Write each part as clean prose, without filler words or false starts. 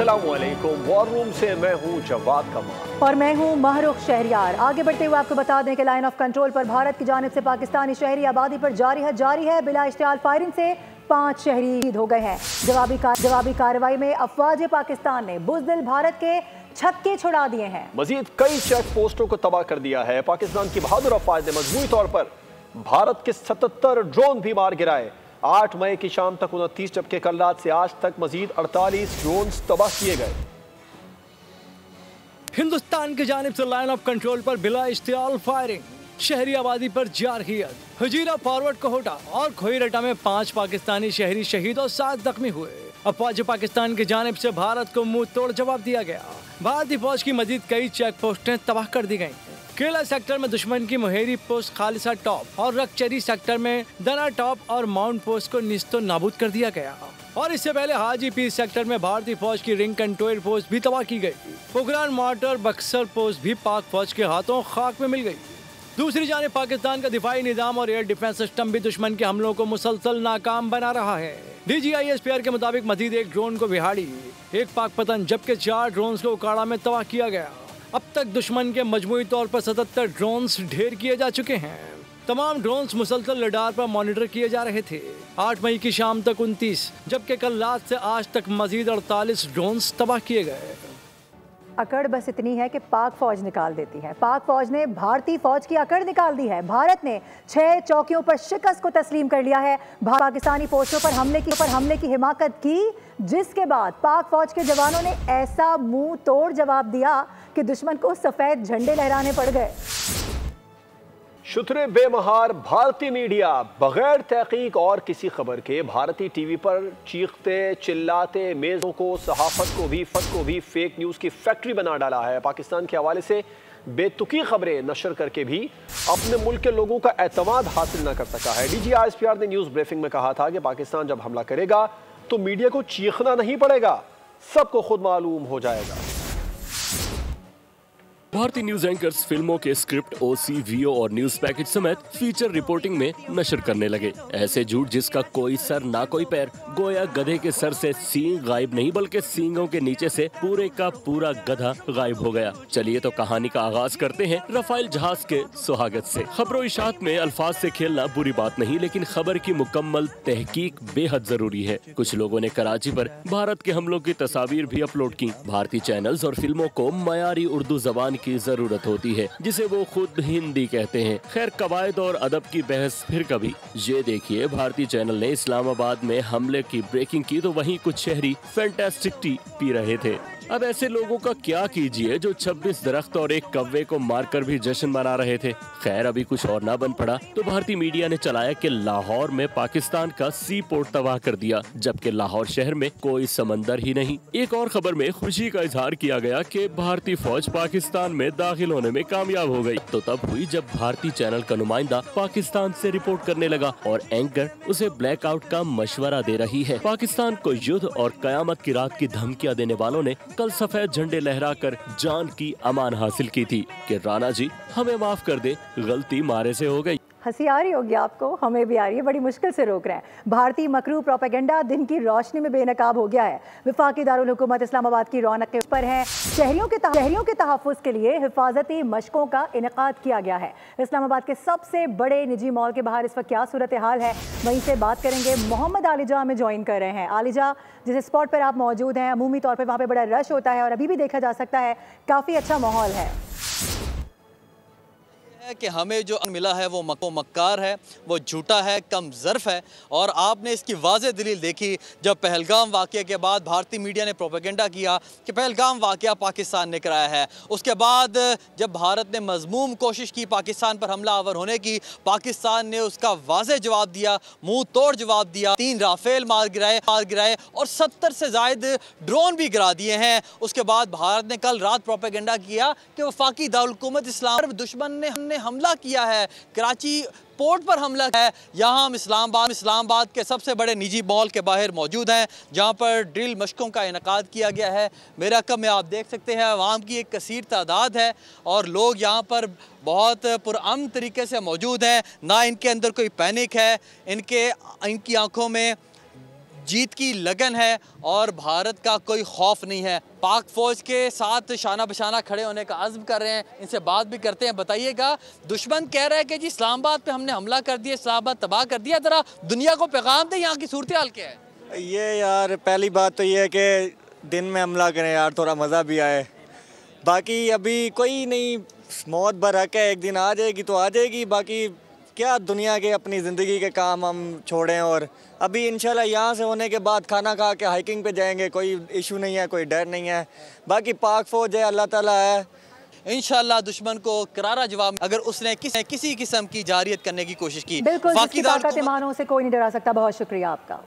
अस्सलामुअलैकुम। War room से मैं हूं जवाद कमाल और मैं हूं महरुख शहरियार। आगे बढ़ते हुए आपको बता दें कि लाइन ऑफ कंट्रोल पर भारत की जानिब से पाकिस्तानी शहरी आबादी पर जारी है। बिला इश्तियाल फायरिंग से 5 शहरी शहीद हो गए हैं। जवाबी कार्रवाई में अफवाज पाकिस्तान ने बुज़दिल भारत के छक्के छुड़ा दिए हैं। मजीद कई चेक पोस्टों को तबाह कर दिया है। पाकिस्तान की बहादुर अफवाज ने मजमूई तौर पर भारत के 77 ड्रोन भी मार गिराए। 8 मई की शाम तक 29 जबकि कल रात से आज तक मजीद 48 ड्रोन तबाह किए गए। हिंदुस्तान की जानिब से लाइन ऑफ कंट्रोल पर बिला इश्तियाल फायरिंग, शहरी आबादी पर जारहियत। हजीरा फॉरवर्ड कोहोटा और खोईरटा में 5 पाकिस्तानी शहरी शहीद और 7 जख्मी हुए। अफवाज पाकिस्तान की जानिब से भारत को मुंह तोड़ जवाब दिया गया। भारतीय फौज की मजीद कई चेक पोस्टें तबाह कर दी गयी। केला सेक्टर में दुश्मन की मुहेरी पोस्ट खालिसा टॉप और रकचरी सेक्टर में दना टॉप और माउंट पोस्ट को निस्तो नाबूद कर दिया गया। और इससे पहले हाजी पीर सेक्टर में भारतीय फौज की रिंग कंट्रोल पोस्ट भी तबाह की गई। पोखरान मोटर बक्सर पोस्ट भी पाक फौज के हाथों खाक में मिल गई। दूसरी जानिब पाकिस्तान का दिफाई निजाम और एयर डिफेंस सिस्टम भी दुश्मन के हमलों को मुसलसल नाकाम बना रहा है। DGISPR के मुताबिक मजीद 1 ड्रोन को बिहाड़ी, 1 पाक पतंग जबकि 4 ड्रोन को उकाड़ा में तबाह किया गया। अब तक दुश्मन के मजमूई तौर पर 77 ड्रोन्स ढेर किए जा चुके हैं। तमाम ड्रोन्स मुसलसल रडार पर मॉनिटर किए जा रहे थे। 8 मई की शाम तक 29 जबकि कल रात से आज तक मजीद 48 ड्रोन्स तबाह किए गए। अकड़ बस इतनी है कि पाक फौज निकाल देती है। पाक फौज ने भारतीय फौज की अकड़ निकाल दी है। भारत ने 6 चौकियों पर शिकस्त को तस्लीम कर लिया है। पाकिस्तानी पोस्टों पर हमले की हिमाकत की, जिसके बाद पाक फौज के जवानों ने ऐसा मुंह तोड़ जवाब दिया कि दुश्मन को सफेद झंडे लहराने पड़ गए। शुतरे बेमहार भारतीय मीडिया बगैर तहकीक और किसी खबर के भारतीय टीवी पर चीखते चिल्लाते मेज़ों को, सहाफत को भी फेक न्यूज़ की फैक्ट्री बना डाला है। पाकिस्तान के हवाले से बेतुकी खबरें नशर करके भी अपने मुल्क के लोगों का एतमाद हासिल न कर सका है। DGISPR ने न्यूज़ ब्रीफिंग में कहा था कि पाकिस्तान जब हमला करेगा तो मीडिया को चीखना नहीं पड़ेगा, सबको खुद मालूम हो जाएगा। भारतीय न्यूज एंकर्स फिल्मों के स्क्रिप्ट, OC, VO और न्यूज पैकेज समेत फीचर रिपोर्टिंग में नशर करने लगे। ऐसे झूठ जिसका कोई सर ना कोई पैर, गोया गधे के सर से सींग गायब नहीं बल्कि सींगों के नीचे से पूरे का पूरा गधा गायब हो गया। चलिए तो कहानी का आगाज करते हैं रफाइल जहाज के सुहागत से। खबरों इशात में अल्फाज से खेलना बुरी बात नहीं, लेकिन खबर की मुकम्मल तहकीक बेहद जरूरी है। कुछ लोगों ने कराची पर भारत के हमलों की तस्वीर भी अपलोड की। भारतीय चैनल्स और फिल्मों को मयारी उर्दू जबान की जरूरत होती है, जिसे वो खुद हिंदी कहते हैं। खैर, कवायद और अदब की बहस फिर कभी। ये देखिए, भारतीय चैनल ने इस्लामाबाद में हमले की ब्रेकिंग की तो वहीं कुछ शहरी फैंटास्टिक टी पी रहे थे। अब ऐसे लोगों का क्या कीजिए जो 26 दरख्त और 1 कव्वे को मारकर भी जश्न मना रहे थे। खैर, अभी कुछ और ना बन पड़ा तो भारतीय मीडिया ने चलाया कि लाहौर में पाकिस्तान का सी पोर्ट तबाह कर दिया, जबकि लाहौर शहर में कोई समंदर ही नहीं। एक और खबर में खुशी का इजहार किया गया कि भारतीय फौज पाकिस्तान में दाखिल होने में कामयाब हो गई। तो तब हुई जब भारतीय चैनल का नुमाइंदा पाकिस्तान से रिपोर्ट करने लगा और एंकर उसे ब्लैकआउट का मशवरा दे रही है। पाकिस्तान को युद्ध और कयामत की रात की धमकियां देने वालों ने कल सफेद झंडे लहराकर जान की अमान हासिल की थी कि राणा जी हमें माफ कर दे, गलती मारे से हो गई। हंसी आ रही होगी आपको, हमें भी आ रही है, बड़ी मुश्किल से रोक रहे हैं। भारतीय मकरू प्रोपेगेंडा दिन की रोशनी में बेनकाब हो गया है। वफाकी दारुल हुकूमत इस्लामाबाद की रौनक पर है। शहरियों के तहफ़्फ़ुज़ के लिए हिफाजती मशकों का इनेकाद किया गया है। इस्लामाबाद के सबसे बड़े निजी मॉल के बाहर इस वक्त क्या सूरत हाल है, वहीं से बात करेंगे। मोहम्मद आलिजा हमें ज्वाइन कर रहे हैं। आलिजा, जिस स्पॉट पर आप मौजूद हैं, अमूमी तौर पर वहाँ पर बड़ा रश होता है और अभी भी देखा जा सकता है काफ़ी अच्छा माहौल है कि हमें जो मिला है वो मक्कार है, वो झूठा है, कम ज़र्फ़ है। और आपने इसकी वाज़ेह दलील देखी जब पहलगाम वाक़या के बाद भारतीय मीडिया ने प्रोपेगेंडा किया कि पहलगाम वाक़या पाकिस्तान ने कराया है। उसके बाद जब भारत ने मज़मूम कोशिश की पाकिस्तान पर हमला आवर होने की, पाकिस्तान ने उसका वाज़ेह जवाब दिया, मुँह तोड़ जवाब दिया। 3 राफेल मार गिराए और 70 से ज़ायद ड्रोन भी गिरा दिए हैं। उसके बाद भारत ने कल रात प्रोपेगेंडा किया कि वफाकी दारुल हुकूमत इस्लाम दुश्मन ने हमला किया है, कराची पोर्ट पर हमला है। यहाँ हम इस्लामाबाद के सबसे बड़े निजी मॉल के बाहर मौजूद हैं, जहाँ पर ड्रिल मशकों का इनेकाद किया गया है। मेरा कम में आप देख सकते हैं अवाम की एक कसीर तादाद है और लोग यहाँ पर बहुत पुरअमन तरीके से मौजूद हैं। ना इनके अंदर कोई पैनिक है, इनकी आंखों में जीत की लगन है और भारत का कोई खौफ नहीं है। पाक फौज के साथ शाना बशाना खड़े होने का अज़्म कर रहे हैं। इनसे बात भी करते हैं। बताइएगा, दुश्मन कह रहा है कि जी इस्लामाबाद पे हमने हमला कर दिया, इस्लामाबाद तबाह कर दिया, ज़रा दुनिया को पैगाम दे यहाँ की सूरत हाल क्या है? ये यार पहली बात तो ये है कि दिन में हमला करें यार, थोड़ा मज़ा भी आए। बाकी अभी कोई नहीं, मौत बरहक है, एक दिन आ जाएगी तो आ जाएगी। बाकी क्या दुनिया के अपनी ज़िंदगी के काम हम छोड़ें और अभी इंशाल्लाह यहाँ से होने के बाद खाना खा के हाइकिंग पे जाएंगे। कोई इशू नहीं है, कोई डर नहीं है। बाकी पाक फौज है, अल्लाह ताला है। इंशाल्लाह दुश्मन को करारा जवाब अगर उसने किसी किस्म की जारियत करने की कोशिश की। बिल्कुल, जिसकी ताकत ईमानों से कोई नहीं डरा सकता। बहुत शुक्रिया आपका।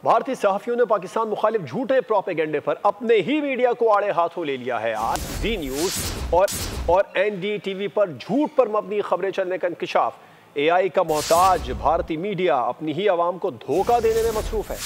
भारतीय सहाफ़ियों ने पाकिस्तान मुखालिफ झूठे प्रोपेगेंडे पर अपने ही मीडिया को आड़े हाथों ले लिया है। आज जी न्यूज़ और NDTV पर झूठ पर मबनी खबरें चलने का इंकशाफ। AI का मोहताज भारतीय मीडिया अपनी ही आवाम को धोखा देने में मसरूफ है।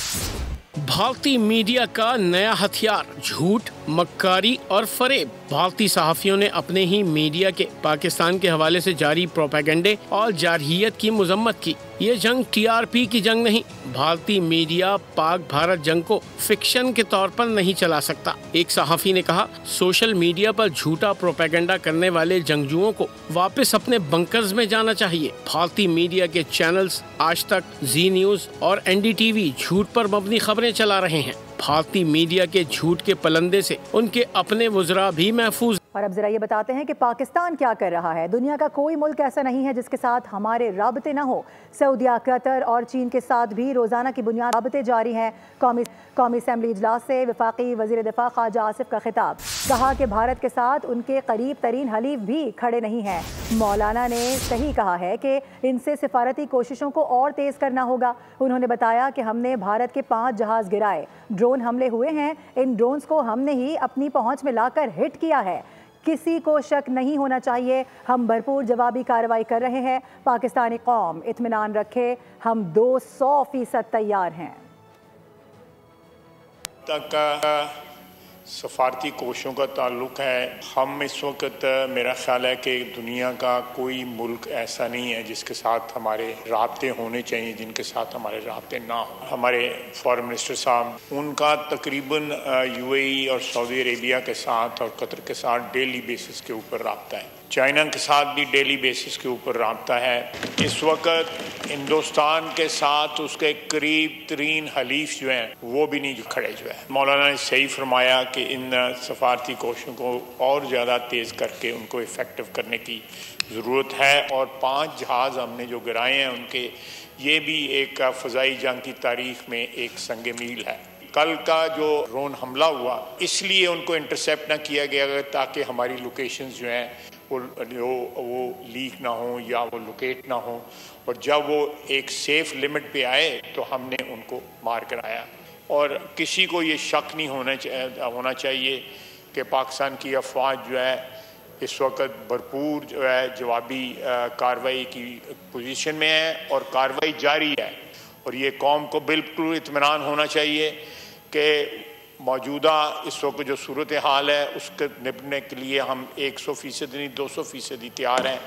भारतीय मीडिया का नया हथियार झूठ, मक्कारी और फरेब। भारतीय सहाफ़ियों ने अपने ही मीडिया के पाकिस्तान के हवाले से जारी प्रोपेगेंडे और जारहियत की मजम्मत की। ये जंग TRP की जंग नहीं। भारतीय मीडिया पाक भारत जंग को फिक्शन के तौर पर नहीं चला सकता। एक सहाफ़ी ने कहा, सोशल मीडिया पर झूठा प्रोपेगेंडा करने वाले जंगजुओं को वापस अपने बंकर्स में जाना चाहिए। भारतीय मीडिया के चैनल्स आज तक, जी न्यूज़ और NDTV झूठ पर मबनी खबरें चला रहे हैं। भारतीय मीडिया के झूठ के पलंदे से उनके अपने वज़रा भी महफूज। और अब जरा ये बताते हैं कि पाकिस्तान क्या कर रहा है। दुनिया का कोई मुल्क ऐसा नहीं है जिसके साथ हमारे राबते न हो। सऊदीया, कतर और चीन के साथ भी रोज़ाना की बुनियाद राबते जारी हैं। कौमी असम्बली इजलास से वफाकी वज़ीर दिफा ख्वाजा आसिफ का खिताब। कहा कि भारत के साथ उनके करीब तरीन हलीफ भी खड़े नहीं हैं। मौलाना ने सही कहा है कि इनसे सिफारती कोशिशों को और तेज़ करना होगा। उन्होंने बताया कि हमने भारत के 5 जहाज़ गिराए, ड्रोन हमले हुए हैं। इन ड्रोन्स को हमने ही अपनी पहुँच में लाकर हिट किया है। किसी को शक नहीं होना चाहिए, हम भरपूर जवाबी कार्रवाई कर रहे हैं। पाकिस्तानी कौम इत्मीनान रखे, हम 200% तैयार हैं। तक सफारती कोशिशों का ताल्लुक़ है, हम इस वक्त मेरा ख्याल है कि दुनिया का कोई मुल्क ऐसा नहीं है जिसके साथ हमारे राब्ते होने चाहिए जिनके साथ हमारे राब्ते ना हो। हमारे फॉरेन मिनिस्टर साहब, उनका तकरीबन UAE और सऊदी अरेबिया के साथ और कतर के साथ डेली बेसिस के ऊपर राब्ता है। चाइना के साथ भी डेली बेसिस के ऊपर राब्ता है। इस वक्त हिंदुस्तान के साथ उसके करीब तरीन हलीफ जो हैं वो भी नहीं खड़े जो है। मौलाना ने सही फरमाया कि इन सफारती कोशिशों को और ज़्यादा तेज़ करके उनको इफ़ेक्टिव करने की ज़रूरत है। और 5 जहाज़ हमने जो गिराए हैं उनके, ये भी एक फ़ज़ाई जंग की तारीख़ में एक संग मील है। कल का जो ड्रोन हमला हुआ इसलिए उनको इंटरसेप्ट ना किया गया ताकि हमारी लोकेशंस जो हैं वो लीक ना हो या वो लोकेट ना हो। और जब वो एक सेफ लिमिट पे आए तो हमने उनको मार कराया। और किसी को ये शक नहीं होना चाहिए कि पाकिस्तान की अफवाज जो है इस वक्त भरपूर जो है जवाबी कार्रवाई की पोजीशन में है और कार्रवाई जारी है। और ये कौम को बिल्कुल इत्मीनान होना चाहिए कि मौजूदा इस वक्त जो सूरत हाल है उसके निपटने के लिए हम 100% नहीं 200% तैयार हैं।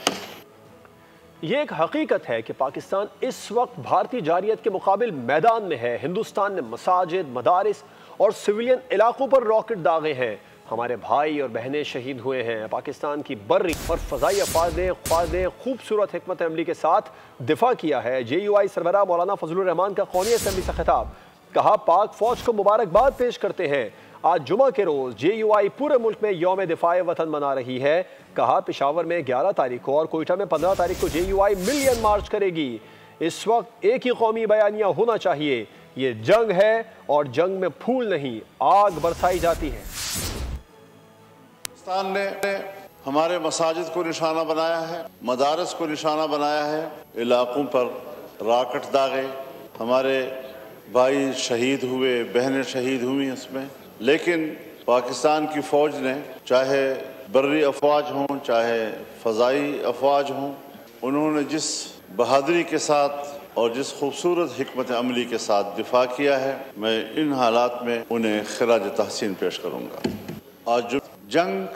ये एक हकीकत है कि पाकिस्तान इस वक्त भारतीय जारियत के मुकाबिल मैदान में है। हिंदुस्तान ने मसाजिद, मदारिस और सिविलियन इलाकों पर रॉकेट दागे हैं। हमारे भाई और बहनें शहीद हुए हैं। पाकिस्तान की बर्री और फ़ज़ाई अफ़वाज ने खूबसूरत हिकमत अमली के साथ दिफा किया है। JUI सरबराह मौलाना फजलुर रहमान का कौमी असम्बली से खिताब। कहा, पाक फौज को मुबारकबाद पेश करते हैं। आज जुमा के रोज़ JUI पूरे मुल्क में यौम दिफाए वतन मना रही है। कहा, पेशावर में 11 तारीख को और कोयटा में 15 तारीख को JUI मिलियन मार्च करेगी। इस वक्त एक ही कौमी बयानिया होना चाहिए, ये जंग है और जंग में फूल नहीं आग बरसाई जाती है। पाकिस्तान ने हमारे मसाजिद को निशाना बनाया है, मदारस को निशाना बनाया है, इलाकों पर रॉकेट दागे, हमारे भाई शहीद हुए, बहनें शहीद हुई इसमें। लेकिन पाकिस्तान की फ़ौज ने, चाहे बर्री अफवाज हों चाहे फ़ज़ाई अफवाज हों, उन्होंने जिस बहादुरी के साथ और जिस खूबसूरत हिकमत अमली के साथ दिफा किया है, मैं इन हालात में उन्हें खिराज तहसीन पेश करूँगा। आज जंग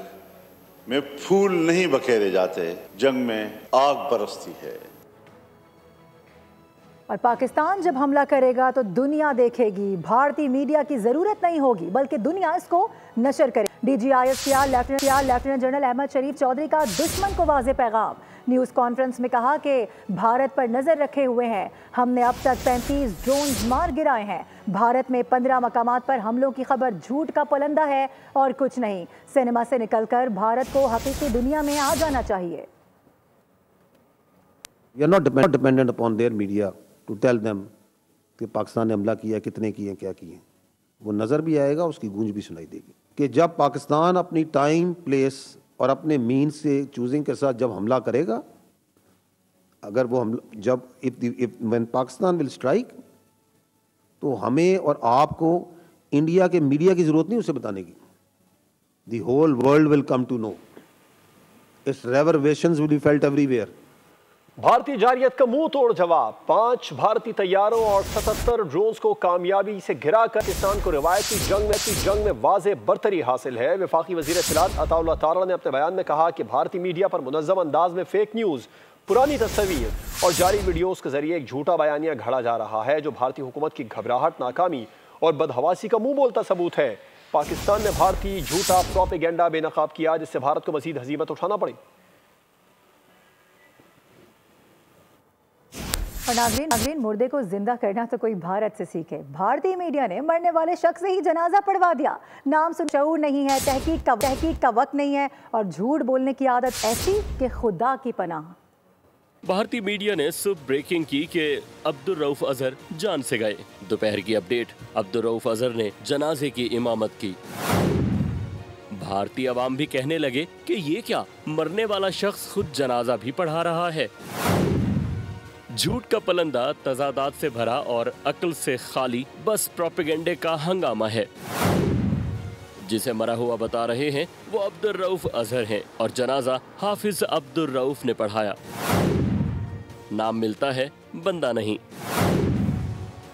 में फूल नहीं बखेरे जाते, जंग में आग बरसती है। और पाकिस्तान जब हमला करेगा तो दुनिया देखेगी, भारतीय मीडिया की जरूरत नहीं होगी बल्कि दुनिया इसको नशर करे। DGISPR लेफ्टिनेंट जनरल अहमद शरीफ चौधरी का दुश्मन को वाज़े पैगाम। न्यूज़ कॉन्फ्रेंस में कहा कि भारत पर नजर रखे हुए हैं, हमने अब तक 35 ड्रोन मार गिराए हैं। भारत में 15 मकामात पर हमलों की खबर झूठ का पुलंदा है और कुछ नहीं। सिनेमा से निकलकर भारत को हकीकी दुनिया में आ जाना चाहिए। We are not dependent upon their media to tell them कि पाकिस्तान ने हमला किया, कितने किए, क्या किए। वो नज़र भी आएगा, उसकी गूंज भी सुनाई देगी कि जब पाकिस्तान अपनी टाइम, प्लेस और अपने मीन से चूजिंग के साथ जब हमला करेगा, अगर वो जब when पाकिस्तान विल स्ट्राइक, तो हमें और आपको इंडिया के मीडिया की ज़रूरत नहीं उसे बताने की। The whole world will come to know. Its reverberations will be felt everywhere. भारतीय जारियत का मुंह तोड़ जवाब। 5 भारतीय तैयारों और 77 ड्रोन्स को कामयाबी से गिराकर पाकिस्तान को रिवायती जंग में वाज़े बरतरी हासिल है। वफाकी वज़ीर इत्तलात अताउल्लाह तारा ने अपने बयान में कहा कि भारतीय मीडिया पर मुनज़्ज़म अंदाज में फेक न्यूज़, पुरानी तस्वीर और जारी वीडियोज़ के जरिए एक झूठा बयानिया घड़ा जा रहा है जो भारतीय हुकूमत की घबराहट, नाकामी और बदहवासी का मुंह बोलता सबूत है। पाकिस्तान ने भारतीय झूठा प्रोपेगेंडा बेनकाब किया जिससे भारत को मज़ीद हज़ीमत उठाना पड़ी। और नाज़रीन, मुर्दे को जिंदा करना तो कोई भारत से सीखे। भारतीय मीडिया ने मरने वाले शख्स से ही जनाजा पढ़वा दिया। नाम सुन शऊर नहीं है, तहकीक का वक्त नहीं है और झूठ बोलने की आदत ऐसी कि खुदा की पनाह। भारतीय मीडिया ने सुबह ब्रेकिंग की कि अब्दुल रऊफ अजहर जान से गए। दोपहर की अपडेट, अब्दुल रऊफ अजहर ने जनाजे की इमामत की। भारतीय अवाम भी कहने लगे कि ये क्या, मरने वाला शख्स खुद जनाजा भी पढ़ा रहा है। झूठ का पलंदा तजादात से भरा और अक्ल से खाली बस प्रोपेगेंडे का हंगामा है। जिसे मरा हुआ बता रहे हैं वो अब्दुल रऊफ अजहर हैं और जनाजा हाफिज अब्दुल रऊफ ने पढ़ाया। नाम मिलता है, बंदा नहीं।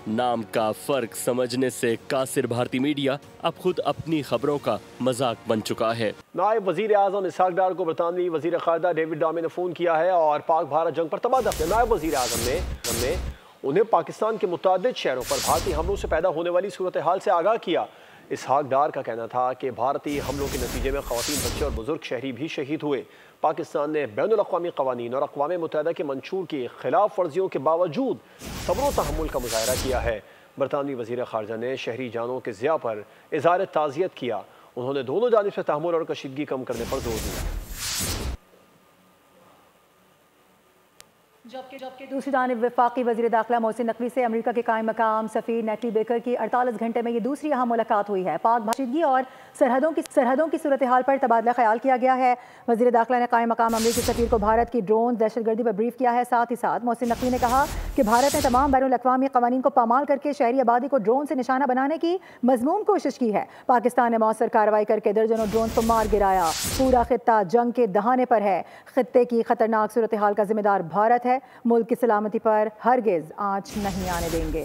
नाम का फर्क समझने से कासिर भारतीय मीडिया अब खुद अपनी खबरों का मजाक बन चुका है। नायब वजीर आजम इसहाक डार को बरतानवी वजीर खारजा डेविड डामे ने फोन किया है और पाक भारत जंग पर तबादला किया। नायब वजीर आजम ने उन्हें पाकिस्तान के मुतादिद शहरों पर भारतीय हमलों से पैदा होने वाली सूरत हाल से आगाह किया। इसहाक डार का कहना था कि भारतीय हमलों के नतीजे में ख़वातीन, बच्चे और बुजुर्ग शहरी भी शहीद हुए। पाकिस्तान ने बैनुल-अक़वामी क़वानीन और अक़वाम मुत्तहिदा के मंशूर की खिलाफ वर्जियों के बावजूद सब्र व तहम्मुल का मुज़ाहरा किया है। बरतानवी वज़ीर ख़ारजा ने शहरी जानों के ज़िया पर इज़हार ताज़ियत किया। उन्होंने दोनों जानिब से तहम्मुल और कशीदगी कम करने पर जोर दिया। जबकि दूसरी जानिब वफाकी वज़ीर दाखिला मोहसिन नकवी से अमेरिका के कायम मकाम सफ़ीर नेटली बेकर की 48 घंटे में ये दूसरी अहम मुलाकात हुई है। पाक बाशिदगी और सरहदों की सूरत हाल पर तबादला ख्याल किया गया है। वज़ीर दाखिला ने कायम मकाम अमेरिकी सफ़ीर को भारत की ड्रोन दहशतगर्दी पर ब्रीफ किया है। साथ ही साथ मोहसिन नकवी ने कहा कि भारत ने तमाम बैनुल-अक़वामी क़वानीन को पामाल करके शहरी आबादी को ड्रोन से निशाना बनाने की मज़मूम कोशिश की है। पाकिस्तान ने मौसर कार्रवाई करके दर्जनों ड्रोन को मार गिराया। पूरा खित्ता जंग के दहाने पर है। खित्ते की खतरनाक सूरत हाल का जिम्मेदार भारत है। मुल्क की सलामती पर हरगिज आंच नहीं आने देंगे।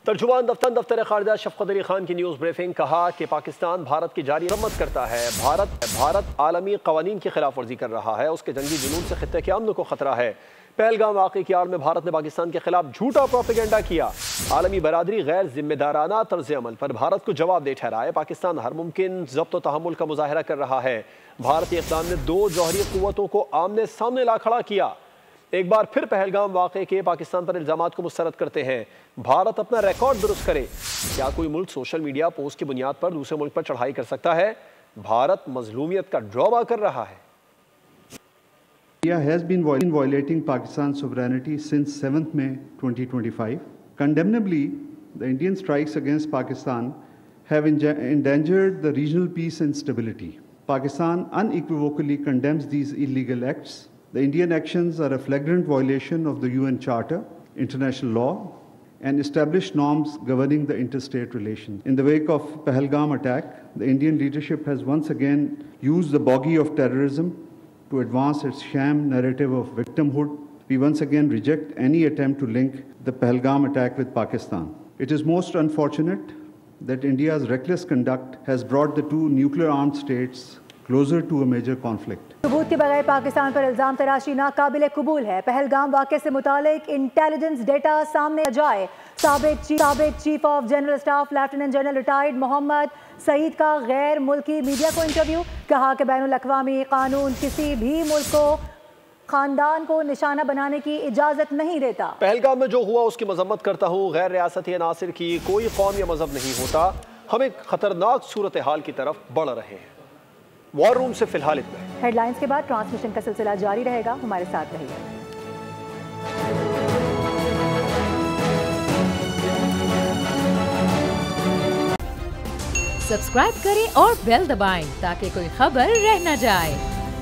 तर्जुमान दफ्तर खारजा शफकत अली खान की न्यूज़ ब्रीफिंग। कहा कि पाकिस्तान भारत की जारी मरम्मत करता है। भारत आलमी कवानीन की खिलाफ वर्जी कर रहा है। उसके जंगी जुनून से खित्ते के अमन को खतरा है। पहलगाम वाक़े की आड़ में भारत ने पाकिस्तान के खिलाफ झूठा प्रोपेगेंडा किया। आलमी बरादरी गैर जिम्मेदाराना तर्ज अमल पर भारत को जवाब दे ठहराए। पाकिस्तान हर मुमकिन ज़ब्त व तहम्मुल का मुज़ाहरा कर रहा है। भारतीय इक़दाम ने 2 जौहरी क़ुव्वतों को आमने सामने ला खड़ा किया। एक बार फिर पहलगाम वाक़े के पाकिस्तान पर इल्ज़ामात को मुस्तरद करते हैं। भारत अपना रिकॉर्ड दुरुस्त करे। क्या कोई मुल्क सोशल मीडिया पोस्ट की बुनियाद पर दूसरे मुल्क पर चढ़ाई कर सकता है? भारत मजलूमियत का ड्रामा कर रहा है। India has been violating Pakistan's sovereignty since 7th May 2025. Condemnably, the Indian strikes against Pakistan have endangered the regional peace and stability. Pakistan unequivocally condemns these illegal acts. The Indian actions are a flagrant violation of the UN Charter, international law, and established norms governing the interstate relations. In the wake of Pahalgam attack, the Indian leadership has once again used the bogie of terrorism to advance its sham narrative of victimhood. We once again reject any attempt to link the Pahalgam attack with Pakistan. It is most unfortunate that India's reckless conduct has brought the 2 nuclear-armed states closer to a major conflict. सबूत के बगैर पाकिस्तान पर इल्जाम तराशी नाकाबिले कबूल है। पहलगाम वाक़े से मुतालिक इंटेलिजेंस डेटा सामने आ जाए। साबिक chief of general staff lieutenant general retired Mohammad Saeed का गैर मुल्की मीडिया को इंटरव्यू, कहा कि बैनुल अक़वामी कानून किसी भी मुल्क को खानदान को निशाना बनाने की इजाजत नहीं देता। पहलगाम में जो हुआ उसकी मजम्मत करता हूँ। गैर रियासती अनासिर की कोई कौम या मजहब नहीं होता। हम एक खतरनाक सूरत हाल की तरफ बढ़ रहे हैं। वॉर रूम से फिलहाल इतना। हेडलाइंस के बाद ट्रांसमिशन का सिलसिला जारी रहेगा, हमारे साथ रहिए। सब्सक्राइब करें और बेल दबाएं ताकि कोई खबर रह न जाए।